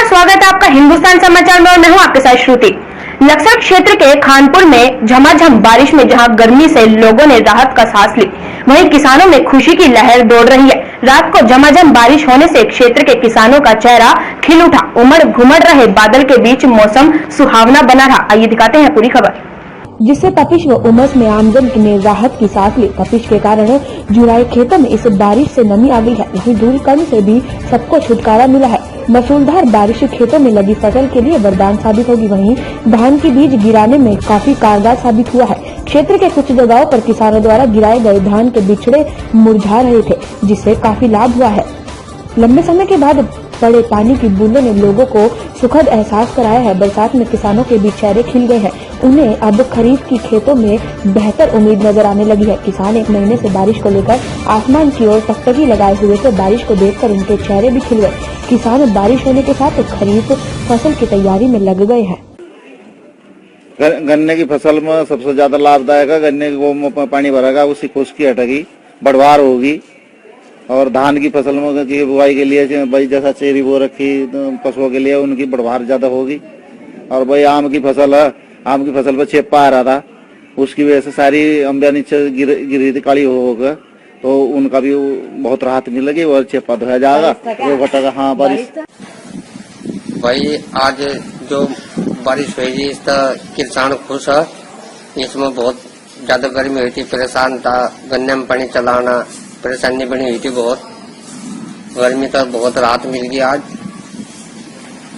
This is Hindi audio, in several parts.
स्वागत है आपका हिंदुस्तान समाचार में और मैं हूं आपके साथ श्रुति। लक्सर क्षेत्र के खानपुर में झमाझम बारिश में जहां गर्मी से लोगों ने राहत का सांस ली, वहीं किसानों में खुशी की लहर दौड़ रही है। रात को झमाझम बारिश होने से क्षेत्र के किसानों का चेहरा खिल उठा। उमड़ घुमड़ रहे बादल के बीच मौसम सुहावना बना रहा। आइए दिखाते हैं पूरी खबर। जिससे तपिश व उमस में आमजन ने राहत की सांस ली। तपिश के कारण जुराई खेतों में इस बारिश से नमी आ गई है, वहीं धूलकण से भी सबको छुटकारा मिला है। मूसलाधार बारिश खेतों में लगी फसल के लिए वरदान साबित होगी। वहीं धान की बीज गिराने में काफी कारगर साबित हुआ है। क्षेत्र के कुछ जगहों पर किसानों द्वारा गिराए गए धान के बिछड़े मुरझा रहे थे, जिससे काफी लाभ हुआ है। लंबे समय के बाद पड़े पानी की बूंदों ने लोगों को सुखद एहसास कराया है। बरसात में किसानों के भी चेहरे खिल गए हैं। उन्हें अब खरीफ की खेतों में बेहतर उम्मीद नजर आने लगी है। किसान एक महीने से बारिश को लेकर आसमान की ओर टकटकी लगाए हुए थे। बारिश को देखकर उनके चेहरे भी खिल गए। किसान बारिश होने के साथ खरीफ फसल की तैयारी में लग गए हैं। गन्ने की फसल में सबसे ज्यादा लाभदायक है। गन्ने को पानी भरेगा, उसकी खुश्की हटेगी, बढ़वार होगी। और धान की फसल में की बुआई के लिए भाई जैसा चेरी बो रखी पशुओं के लिए, उनकी बढ़वार ज्यादा होगी। और भाई आम की फसल है, आम की फसल पर चेपा आ रहा था, उसकी वजह से सारी अम्बिया नीचे गिरी थी काली होकर, तो उनका भी बहुत राहत मिलेगी और चेपा धोया जाएगा, वो घटेगा। हाँ बारिश भाई आज जो बारिश हुई इसका किसान खुश है। इसमें बहुत ज्यादा गर्मी हुई थी, परेशान था, गन्ने में पानी चलाना परेशानी बनी हुई थी। बहुत गर्मी तो बहुत राहत मिल गई।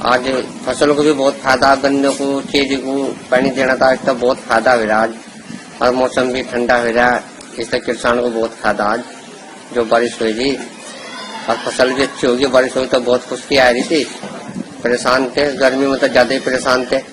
आज फसलों को भी बहुत फायदा, गन्ने को चीज को पानी देना था, इसका बहुत फायदा हो रहा आज। और मौसम भी ठंडा हो रहा है, इससे किसानों को बहुत फायदा आज जो बारिश हुई थी। और फसल भी अच्छी होगी, बारिश हुई तो बहुत खुशी आ रही थी। परेशान थे, गर्मी में तो ज्यादा ही परेशान थे।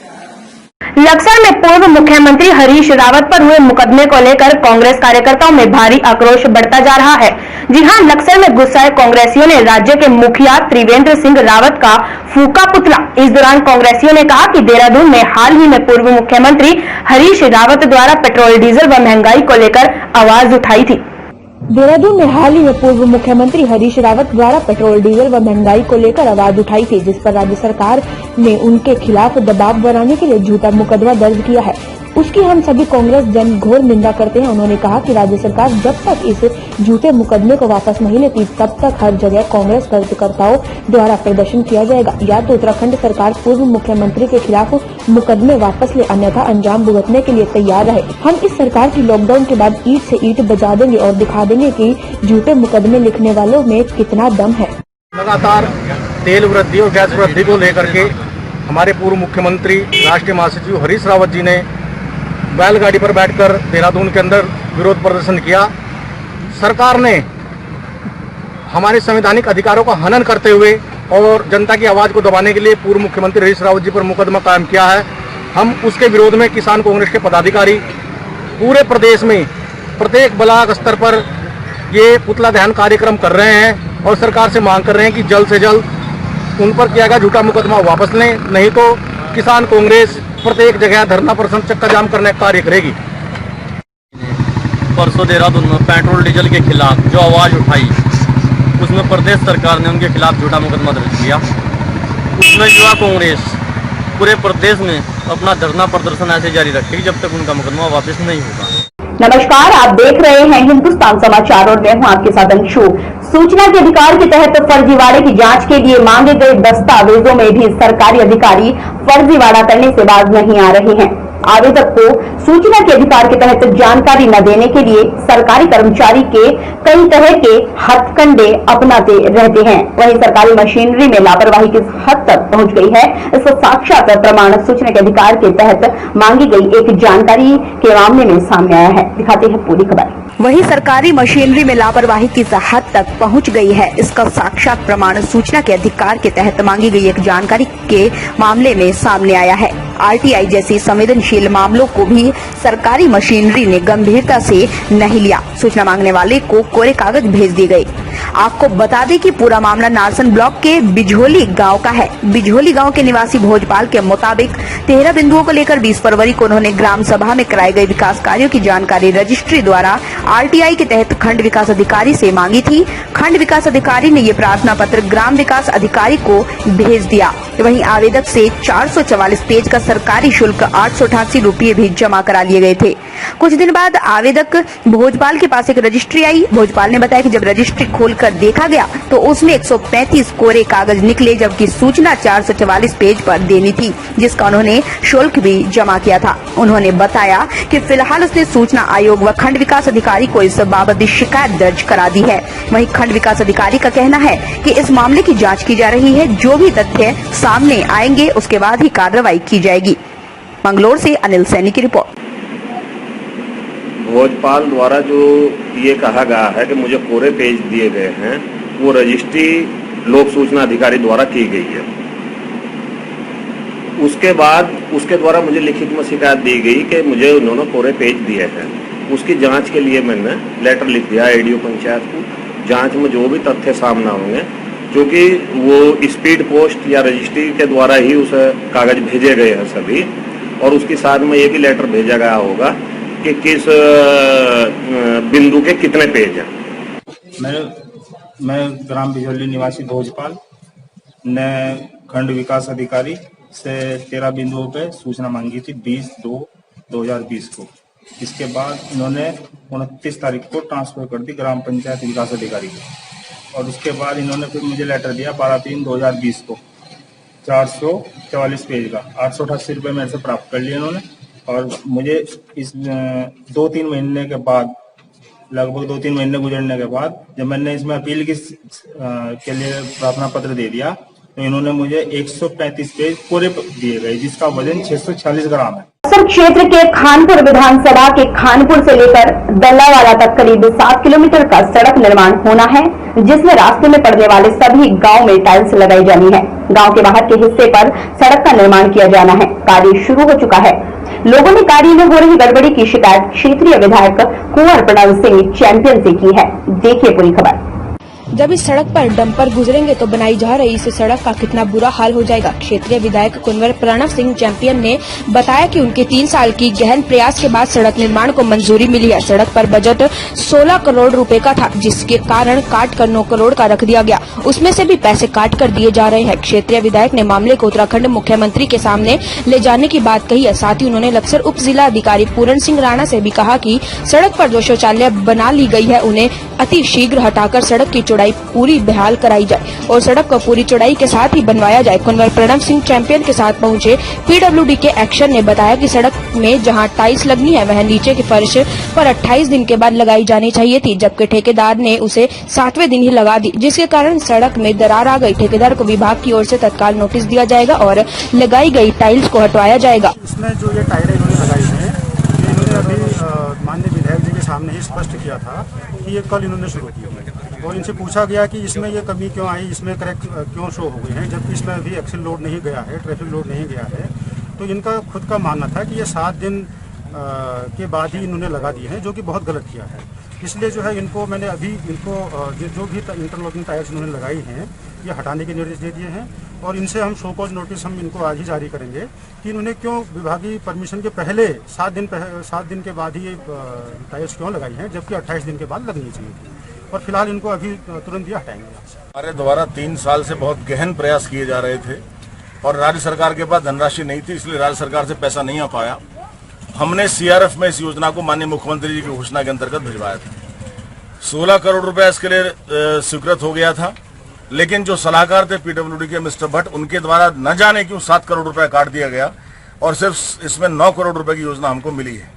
लक्सर में पूर्व मुख्यमंत्री हरीश रावत पर हुए मुकदमे को लेकर कांग्रेस कार्यकर्ताओं में भारी आक्रोश बढ़ता जा रहा है। जी हां, लक्सर में गुस्साए कांग्रेसियों ने राज्य के मुखिया त्रिवेंद्र सिंह रावत का फूका पुतला। इस दौरान कांग्रेसियों ने कहा कि देहरादून में हाल ही में पूर्व मुख्यमंत्री हरीश रावत द्वारा पेट्रोल डीजल व महंगाई को लेकर आवाज उठाई थी। देहरादून में हाल ही में पूर्व मुख्यमंत्री हरीश रावत द्वारा पेट्रोल डीजल व महंगाई को लेकर आवाज उठाई थी, जिस पर राज्य सरकार ने उनके खिलाफ दबाव बनाने के लिए झूठा मुकदमा दर्ज किया है। उसकी हम सभी कांग्रेस जन घोर निंदा करते हैं। उन्होंने कहा कि राज्य सरकार जब तक इस झूठे मुकदमे को वापस नहीं लेती, तब तक हर जगह कांग्रेस कार्यकर्ताओं द्वारा प्रदर्शन किया जाएगा। या तो उत्तराखंड सरकार पूर्व मुख्यमंत्री के खिलाफ मुकदमे वापस ले, अन्यथा अंजाम भुगतने के लिए तैयार रहे। हम इस सरकार की लॉकडाउन के बाद ईंट से ईंट बजा देंगे और दिखा देंगे कि झूठे मुकदमे लिखने वालों में कितना दम है। लगातार तेल वृद्धि और गैस वृद्धि को लेकर के हमारे पूर्व मुख्यमंत्री राष्ट्रीय महासचिव हरीश रावत जी ने बैलगाड़ी पर बैठकर देहरादून के अंदर विरोध प्रदर्शन किया। सरकार ने हमारे संवैधानिक अधिकारों का हनन करते हुए और जनता की आवाज को दबाने के लिए पूर्व मुख्यमंत्री हरीश रावत जी पर मुकदमा कायम किया है। हम उसके विरोध में किसान कांग्रेस के पदाधिकारी पूरे प्रदेश में प्रत्येक ब्लॉक स्तर पर ये पुतला दहन कार्यक्रम कर रहे हैं और सरकार से मांग कर रहे हैं कि जल्द से जल्द उन पर किया गया झूठा मुकदमा वापस लें, नहीं तो किसान कांग्रेस प्रत्येक जगह धरना प्रदर्शन चक्का जाम करने का कार्य करेगी। परसों देहरादून में पेट्रोल डीजल के खिलाफ जो आवाज उठाई, उसमें प्रदेश सरकार ने उनके खिलाफ झूठा मुकदमा दर्ज किया। उसमें युवा कांग्रेस पूरे प्रदेश में अपना धरना प्रदर्शन ऐसे जारी रखेगी जब तक उनका मुकदमा वापस नहीं होगा। नमस्कार, आप देख रहे हैं हिंदुस्तान समाचार और मैं हूं आपके साथ अंशु। सूचना के अधिकार के तहत फर्जीवाड़े की जांच के लिए मांगे गए दस्तावेजों में भी सरकारी अधिकारी फर्जीवाड़ा करने से बाज नहीं आ रहे हैं। आवेदक को सूचना के अधिकार के तहत जानकारी न देने के लिए सरकारी कर्मचारी के कई तरह के हथकंडे अपनाते रहते हैं। वहीं सरकारी मशीनरी में लापरवाही किस हद तक पहुंच गई है, इसका साक्षात प्रमाण सूचना के अधिकार के तहत मांगी गई एक जानकारी के मामले में सामने आया है। दिखाते हैं पूरी खबर। वहीं सरकारी मशीनरी में लापरवाही किस हद तक पहुंच गई है, इसका साक्षात प्रमाण सूचना के अधिकार के तहत मांगी गई एक जानकारी के मामले में सामने आया है। आरटीआई जैसी संवेदनशील मामलों को भी सरकारी मशीनरी ने गंभीरता से नहीं लिया। सूचना मांगने वाले को कोरे कागज भेज दिए गए। आपको बता दें कि पूरा मामला नारसन ब्लॉक के बिझोली गांव का है। बिझोली गांव के निवासी भोजपाल के मुताबिक 13 बिंदुओं को लेकर 20 फरवरी को उन्होंने ग्राम सभा में कराए गए विकास कार्यों की जानकारी रजिस्ट्री द्वारा आरटीआई के तहत खंड विकास अधिकारी से मांगी थी। खंड विकास अधिकारी ने ये प्रार्थना पत्र ग्राम विकास अधिकारी को भेज दिया। वहीं आवेदक से 444 पेज का सरकारी शुल्क 888 रुपये भी जमा करा लिए गए थे। कुछ दिन बाद आवेदक भोजपाल के पास एक रजिस्ट्री आई। भोजपाल ने बताया कि जब रजिस्ट्री खोलकर देखा गया तो उसमें 135 कोरे कागज निकले, जबकि सूचना 444 पेज पर देनी थी, जिसका उन्होंने शुल्क भी जमा किया था। उन्होंने बताया कि फिलहाल उसने सूचना आयोग व खंड विकास अधिकारी को इस बाबत शिकायत दर्ज करा दी है। वहीं खंड विकास अधिकारी का कहना है कि इस मामले की जांच की जा रही है। जो भी तथ्य सामने आएंगे उसके बाद ही कार्रवाई की जाएगी। मंगलोर से अनिल सैनी की रिपोर्ट। भोजपाल द्वारा जो ये कहा गया है कि मुझे कोरे पेज दिए गए हैं, वो रजिस्ट्री लोक सूचना अधिकारी द्वारा की गई है। उसके बाद उसके द्वारा मुझे लिखित में शिकायत दी गई कि मुझे उन्होंने कोरे पेज दिए हैं। उसकी जांच के लिए मैंने लेटर लिख दिया एडीओ पंचायत को। जांच में जो भी तथ्य सामने होंगे, क्योंकि वो स्पीड पोस्ट या रजिस्ट्री के द्वारा ही उसे कागज भेजे गए हैं सभी, और उसके साथ में ये भी लेटर भेजा गया होगा कि किस बिंदु के कितने पेज हैं। मैं ग्राम बिझोली निवासी भोजपाल ने खंड विकास अधिकारी से 13 बिंदुओं पे सूचना मांगी थी 20/2/2020 को। इसके बाद इन्होंने 29 तारीख को ट्रांसफर कर दी ग्राम पंचायत विकास अधिकारी को, और उसके बाद इन्होंने फिर मुझे लेटर दिया 12/3/2020 को 444 पेज का 888 रुपये मेरे से प्राप्त कर लिए इन्होंने। और मुझे इस 2-3 महीने के बाद, लगभग 2-3 महीने गुजरने के बाद, जब मैंने इसमें अपील के लिए प्रार्थना पत्र दे दिया तो इन्होंने मुझे 135 पेज पूरे दिए गए, जिसका वजन 646 ग्राम है। असम क्षेत्र के खानपुर विधानसभा के खानपुर से लेकर दल्लावाला तक करीब 7 किलोमीटर का सड़क निर्माण होना है, जिसमें रास्ते में पड़ने वाले सभी गांव में टाइल्स लगाई जानी है। गांव के बाहर के हिस्से पर सड़क का निर्माण किया जाना है। कार्य शुरू हो चुका है। लोगों ने कार्य में हो रही गड़बड़ी की शिकायत क्षेत्रीय विधायक कुंवर प्रणव सिंह चैंपियन से की है। देखिए पूरी खबर। जब इस सड़क पर डंपर गुजरेंगे तो बनाई जा रही इस सड़क का कितना बुरा हाल हो जाएगा। क्षेत्रीय विधायक कुंवर प्रणव सिंह चैंपियन ने बताया कि उनके 3 साल की गहन प्रयास के बाद सड़क निर्माण को मंजूरी मिली है। सड़क पर बजट 16 करोड़ रुपए का था, जिसके कारण काट कर 9 करोड़ का रख दिया गया। उसमें से भी पैसे काट कर दिए जा रहे हैं। क्षेत्रीय विधायक ने मामले को उत्तराखंड मुख्यमंत्री के सामने ले जाने की बात कही है। साथ ही उन्होंने लक्सर उप जिला अधिकारी पूरण सिंह राणा से भी कहा कि सड़क पर जो शौचालय बना ली गई है उन्हें अति शीघ्र हटाकर सड़क की चौड़ाई पूरी बहाल कराई जाए और सड़क को पूरी चौड़ाई के साथ ही बनवाया जाए। कुंवर प्रणव सिंह चैंपियन के साथ पहुंचे पीडब्ल्यूडी के एक्शन ने बताया कि सड़क में जहां टाइल्स लगनी है वह नीचे के फर्श पर 28 दिन के बाद लगाई जानी चाहिए थी, जबकि ठेकेदार ने उसे 7वें दिन ही लगा दी, जिसके कारण सड़क में दरार आ गई। ठेकेदार को विभाग की ओर से तत्काल नोटिस दिया जाएगा और लगाई गई टाइल्स को हटवाया जाएगा। इसमें जो ये टाइलें इन्होंने लगाई है, इन्होंने अभी माननीय विधायक जी के सामने ही स्पष्ट किया था कि ये कल इन्होंने शुरू किया, और इनसे पूछा गया कि इसमें ये कमी क्यों आई, इसमें करेक्ट क्यों शो हो गए हैं, जबकि इसमें अभी एक्सेल लोड नहीं गया है, ट्रैफिक लोड नहीं गया है। तो इनका खुद का मानना था कि ये 7 दिन के बाद ही इन्होंने लगा दिए हैं, जो कि बहुत गलत किया है। इसलिए जो है इनको मैंने अभी जो भी इंटरलॉकिंग टाइल्स इन्होंने लगाई हैं ये हटाने के निर्देश दे दिए हैं, और इनसे हम शो कॉज नोटिस हम इनको आज ही जारी करेंगे कि इन्होंने क्यों विभागीय परमिशन के पहले 7 दिन के बाद ही ये टाइल्स क्यों लगाई हैं, जबकि 28 दिन के बाद लगनी चाहिए थी। और फिलहाल इनको अभी तुरंत ही हटाएंगे। हमारे द्वारा 3 साल से बहुत गहन प्रयास किए जा रहे थे और राज्य सरकार के पास धनराशि नहीं थी, इसलिए राज्य सरकार से पैसा नहीं आ पाया। हमने सीआरएफ में इस योजना को माननीय मुख्यमंत्री जी की घोषणा के अंतर्गत भिजवाया था। 16 करोड़ रुपए इसके लिए स्वीकृत हो गया था, लेकिन जो सलाहकार थे पीडब्ल्यूडी के मिस्टर भट्ट, उनके द्वारा न जाने क्यों 7 करोड़ रुपए काट दिया गया और सिर्फ इसमें 9 करोड़ रुपए की योजना हमको मिली है।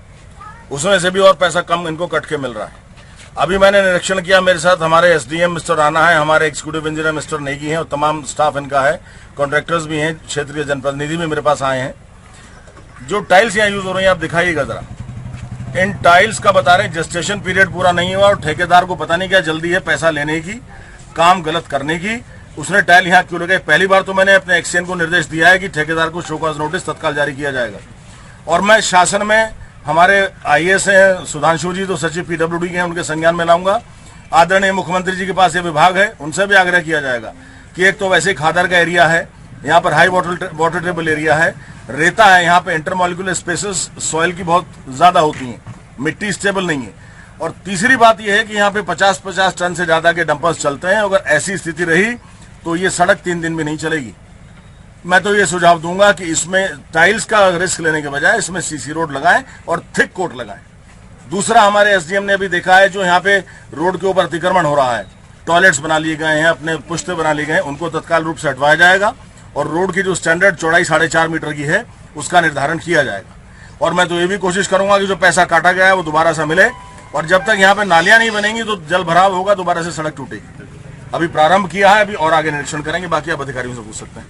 उसमें से भी और पैसा कम इनको कट के मिल रहा है। अभी मैंने निरीक्षण किया, मेरे साथ हमारे एसडीएम मिस्टर राणा है, हमारे एग्जीक्यूटिव इंजीनियर मिस्टर नेगी हैं और तमाम स्टाफ इनका है, कॉन्ट्रैक्टर्स भी हैं, क्षेत्रीय जनप्रतिनिधि भी मेरे पास आए हैं। जो टाइल्स यहाँ यूज हो रही हैं आप दिखाइएगा जरा। इन टाइल्स का बता रहे जेस्टेशन पीरियड पूरा नहीं हुआ और ठेकेदार को पता नहीं क्या जल्दी है पैसा लेने की, काम गलत करने की। उसने टाइल यहाँ क्यों लगाई? पहली बार तो मैंने अपने एक्सचेंज को निर्देश दिया है कि ठेकेदार को शो कॉज नोटिस तत्काल जारी किया जाएगा। और मैं शासन में हमारे आईएएस हैं सुधांशु जी, तो सचिव पीडब्ल्यूडी के हैं, उनके संज्ञान में लाऊंगा आदरणीय मुख्यमंत्री जी के पास ये विभाग है, उनसे भी आग्रह किया जाएगा कि एक तो वैसे खादर का एरिया है, यहाँ पर हाई वाटर टेबल एरिया है, रेता है, यहाँ पे इंटरमॉलिक्यूलर स्पेसेस सॉइल की बहुत ज्यादा होती हैं, मिट्टी स्टेबल नहीं है। और तीसरी बात यह है कि यहाँ पे 50-50 टन से ज्यादा के डंपर्स चलते हैं। अगर ऐसी स्थिति रही तो ये सड़क 3 दिन में नहीं चलेगी। मैं तो ये सुझाव दूंगा कि इसमें टाइल्स का रिस्क लेने के बजाय इसमें सीसी रोड लगाएं और थिक कोट लगाएं। दूसरा, हमारे एसडीएम ने अभी देखा है जो यहाँ पे रोड के ऊपर अतिक्रमण हो रहा है, टॉयलेट्स बना लिए गए हैं, अपने पुश्ते बना लिए गए हैं, उनको तत्काल रूप से हटवाया जाएगा और रोड की जो स्टैंडर्ड चौड़ाई 4.5 मीटर की है उसका निर्धारण किया जाएगा। और मैं तो ये भी कोशिश करूंगा कि जो पैसा काटा गया है वो दोबारा से मिले, और जब तक यहाँ पे नालियां नहीं बनेंगी तो जल भराव होगा, दोबारा से सड़क टूटेगी। अभी प्रारंभ किया है, अभी और आगे निरीक्षण करेंगे, बाकी आप अधिकारियों से पूछ सकते हैं।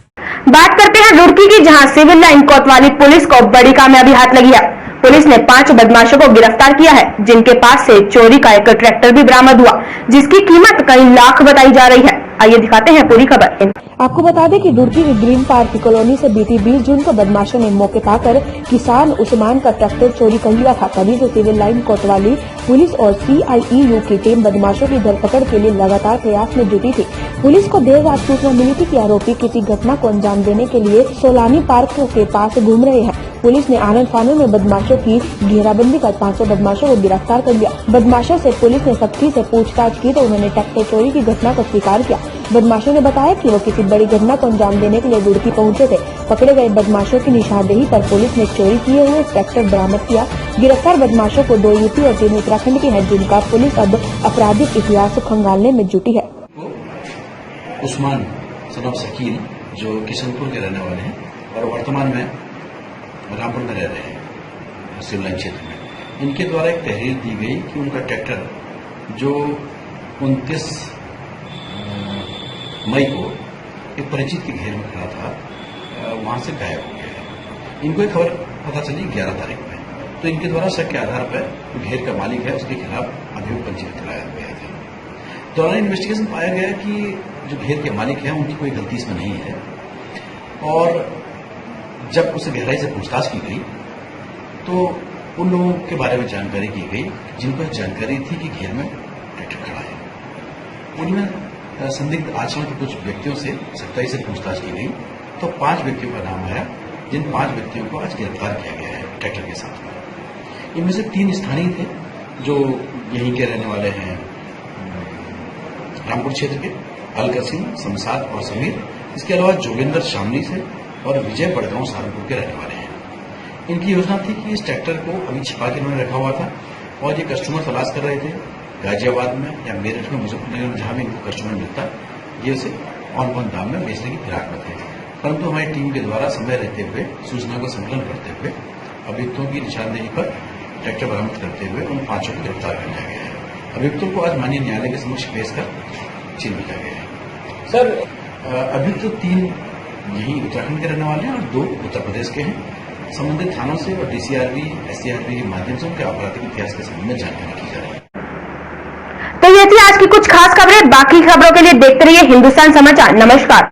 बात करते हैं रुड़की की, जहां सिविल लाइन कोतवाली पुलिस को बड़ी कामयाबी हाथ लगी है। पुलिस ने 5 बदमाशों को गिरफ्तार किया है, जिनके पास से चोरी का एक ट्रैक्टर भी बरामद हुआ, जिसकी कीमत कई लाख बताई जा रही है। आइए दिखाते हैं पूरी खबर। आपको बता दें कि रुड़की की ग्रीन पार्क कॉलोनी से बीती 20 जून को बदमाशों ने मौके पाकर किसान उस्मान का ट्रैक्टर चोरी कर लिया था। तभी से सिविल लाइन कोतवाली पुलिस और CIEU की टीम बदमाशों की धरपकड़ के लिए लगातार प्रयास में जुटी थी। पुलिस को देर रात सूचना मिली थी कि आरोपी किसी घटना को अंजाम देने के लिए सोलानी पार्क के पास घूम रहे हैं। पुलिस ने आनंद फानन में बदमाशों की घेराबंदी कर 500 बदमाशों को गिरफ्तार कर लिया। बदमाशों से पुलिस ने सख्ती से पूछताछ की तो उन्होंने ट्रैक्टर चोरी की घटना को स्वीकार किया। बदमाशों ने बताया कि वो किसी बड़ी घटना को अंजाम देने के लिए रुड़की पहुंचे थे। पकड़े गए बदमाशों की निशानदेही पर पुलिस ने चोरी किए हुए ट्रैक्टर बरामद किया। गिरफ्तार बदमाशों को 2 यूपी और 3 उत्तराखंड के हैं, जिनका पुलिस अब आपराधिक इतिहास खंगालने में जुटी है। उस्मान सनफ शकील जो किशनपुर के रहने वाले हैं और वर्तमान में रामपुर में रह रहे हैं सिविल लाइन क्षेत्र में, इनके द्वारा एक तहरीर दी गई कि उनका ट्रैक्टर जो 29 मई को एक परिचित के घेर में खड़ा था वहां से गायब हो गया है। इनको एक खबर पता चली 11 तारीख में, तो इनके द्वारा शक के आधार पर घेर का मालिक है उसके खिलाफ अभियोग पंजीकृत कराया गया था। दौरान इन्वेस्टिगेशन पाया गया कि जो घेर के मालिक हैं उनकी कोई गलती इसमें नहीं है, और जब उससे गहराई से पूछताछ की गई तो उन लोगों के बारे में जानकारी की गई जिनको जानकारी थी कि घेर में ट्रैक्टर खड़ा है। उनमें संदिग्ध आचरण के कुछ व्यक्तियों से सख्ताई से पूछताछ की गई तो 5 व्यक्तियों का नाम आया, जिन 5 व्यक्तियों को आज गिरफ्तार किया गया है ट्रैक्टर के साथ में। इनमें से 3 स्थानीय थे जो यहीं के रहने वाले हैं, रामपुर क्षेत्र के अलकसीम, शमशाद और समीर। इसके अलावा जोगेंद्र शामली से और विजय बड़गांव सहारनपुर के रहने वाले हैं। इनकी योजना थी कि इस ट्रैक्टर को अभी छिपा के उन्होंने रखा हुआ था और ये कस्टमर तलाश कर रहे थे गाजियाबाद में या मेरठ में, मुजफ्फरनगर में, जहां भी इनको कस्टमर मिलता ये उसे ऑन दाम में बेचने की फिराक में थे। परंतु हमारी टीम के द्वारा समय रहते हुए सूचना को संकलन करते हुए अभियुक्तों की निशानदेही पर ट्रैक्टर बरामद करते हुए उन 5 को गिरफ्तार कर लिया गया है। अभियुक्तों को आज माननीय न्यायालय के समक्ष पेश कर जेल भेजा गया है। सर, अभियुक्त 3 यही उत्तराखंड के रहने वाले हैं और 2 उत्तर प्रदेश के हैं। संबंधित थानों से और DCRB, SCRB के माध्यम से उनके आपराधिक इतिहास के संबंध में जानकारी की जा रही है। तो ये थी आज की कुछ खास खबरें। बाकी खबरों के लिए देखते रहिए हिंदुस्तान समाचार। नमस्कार।